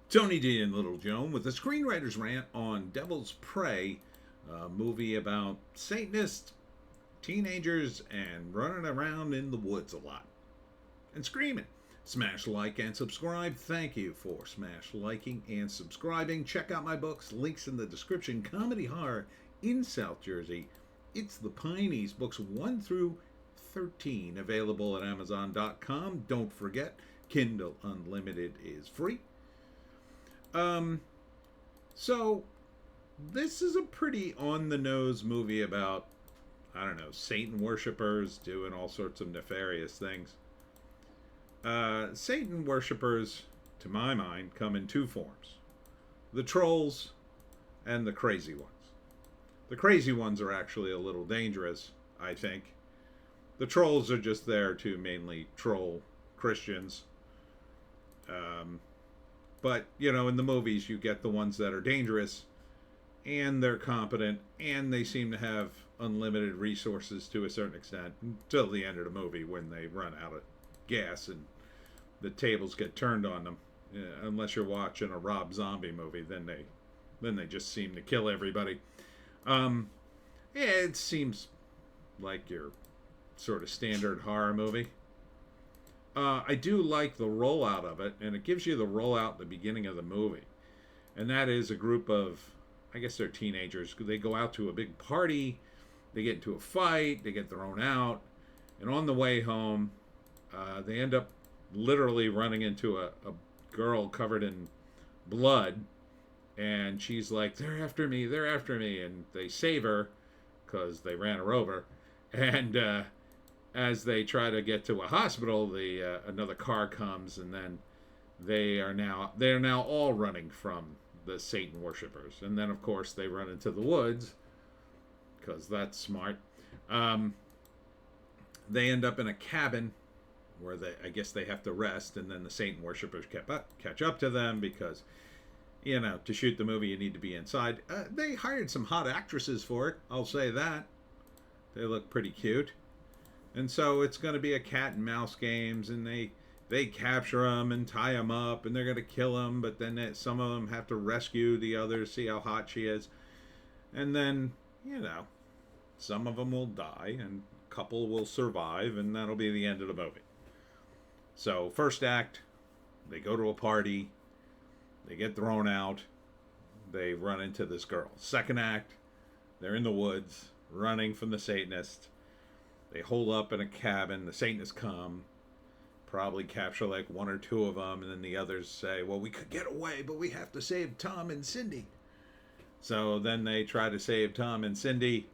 Tony D and Little Joan with a screenwriter's rant on Devil's Prey, a movie about Satanists, teenagers, and running around in the woods a lot and screaming. Smash like and subscribe. Thank you for smash liking and subscribing. Check out my books, links in the description. Comedy horror in South Jersey. It's the Pineys, books 1 through 13, available at Amazon.com. Don't forget, Kindle Unlimited is free. Um, so this is a pretty on the nose movie about, I don't know, Satan worshippers doing all sorts of nefarious things. Satan worshippers, to my mind, come in two forms: the trolls and the crazy ones. The crazy ones are actually a little dangerous, I think. The trolls are just there to mainly troll Christians. But, you know, in the movies, you get the ones that are dangerous, and they're competent, and they seem to have unlimited resources to a certain extent until the end of the movie when they run out of gas and the tables get turned on them. Unless you're watching a Rob Zombie movie, then they just seem to kill everybody. Yeah, it seems like your sort of standard horror movie. I do like the rollout of it, and it gives you the rollout at the beginning of the movie. And that is a group of, I guess they're teenagers. They go out to a big party, they get into a fight, they get thrown out, and on the way home, they end up literally running into a girl covered in blood, and she's like, they're after me, and they save her because they ran her over. And as they try to get to a hospital, another car comes, and then they're now all running from the Satan worshippers. And then, of course, they run into the woods because that's smart. They end up in a cabin where I guess they have to rest, and then the Satan worshippers catch up to them because, you know, to shoot the movie you need to be inside. They hired some hot actresses for it, I'll say that. They look pretty cute. And so it's going to be a cat and mouse games, and they capture them and tie them up, and they're going to kill them, but then some of them have to rescue the others, see how hot she is. And then, you know, some of them will die, and a couple will survive, and that'll be the end of the movie. So, first act, they go to a party, they get thrown out, they run into this girl. Second act, they're in the woods, running from the Satanists. They hole up in a cabin. The Satanists come, probably capture like one or two of them, and then the others say, well, we could get away, but we have to save Tom and Cindy. So then they try to save Tom and Cindy,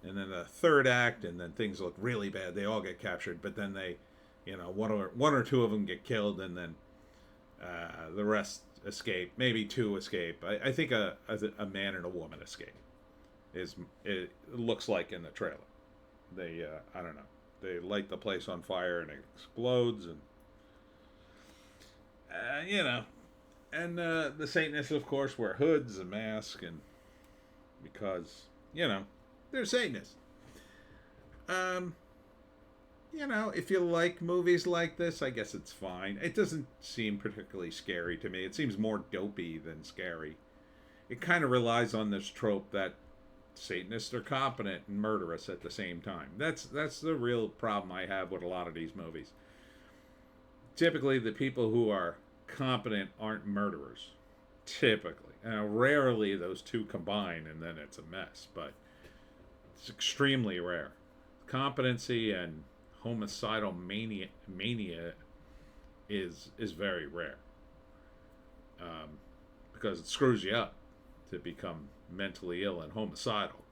and then the third act, and then things look really bad. They all get captured, but then they, you know, one or two of them get killed, and then the rest escape. Maybe two escape. I think a man and a woman escape. It looks like in the trailer. They, I don't know. They light the place on fire and it explodes, and you know. And the Satanists, of course, wear hoods and masks, and because, you know, they're Satanists. You know, if you like movies like this, I guess it's fine. It doesn't seem particularly scary to me. It seems more dopey than scary. It kind of relies on this trope that Satanists are competent and murderous at the same time. That's the real problem I have with a lot of these movies. Typically, the people who are competent aren't murderers. Typically. Rarely those two combine, and then it's a mess. But it's extremely rare. Competency and homicidal mania is very rare. Because it screws you up to become mentally ill and homicidal,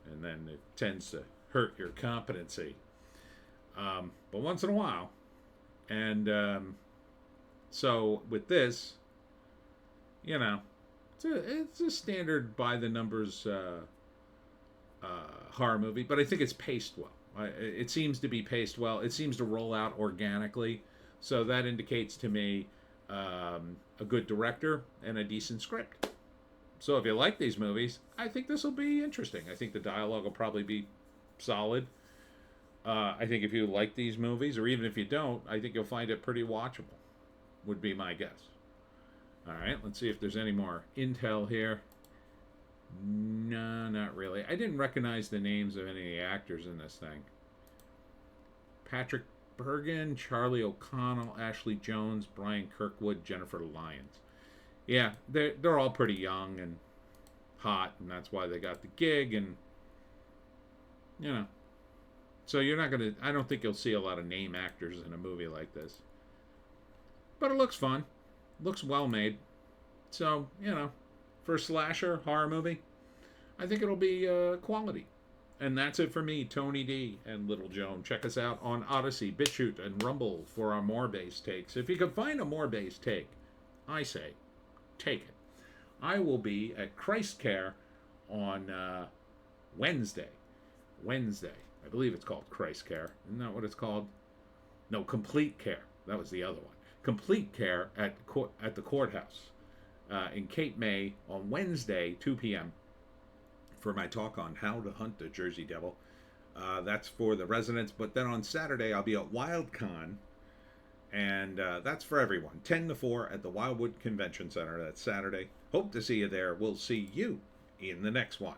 and then it tends to hurt your competency, but once in a while. And so with this, you know, it's a standard by the numbers horror movie, but I think it's paced well. It seems to be paced well. It seems to roll out organically, so that indicates to me a good director and a decent script. So if you like these movies, I think this will be interesting. I think the dialogue will probably be solid. I think if you like these movies, or even if you don't, I think you'll find it pretty watchable, would be my guess. All right, let's see if there's any more intel here. No, not really. I didn't recognize the names of any of the actors in this thing. Patrick Bergen, Charlie O'Connell, Ashley Jones, Brian Kirkwood, Jennifer Lyons. Yeah, they're all pretty young and hot, and that's why they got the gig. And you know, so you're not gonna. I don't think you'll see a lot of name actors in a movie like this. But it looks fun. Looks well made. So for a slasher horror movie, I think it'll be quality. And that's it for me, Tony D and Little Joan. Check us out on Odysee, Bitchute, and Rumble for our more base takes. If you can find a more base take, I say, take it. I will be at Christ Care on Wednesday. I believe it's called Christ Care. Isn't that what it's called? No, Complete Care. That was the other one. Complete Care at the courthouse in Cape May on Wednesday, 2 p.m. for my talk on how to hunt the Jersey Devil. That's for the residents. But then on Saturday, I'll be at WildCon, and that's for everyone. 10 to 4 at the Wildwood Convention Center. That's Saturday. Hope to see you there. We'll see you in the next one.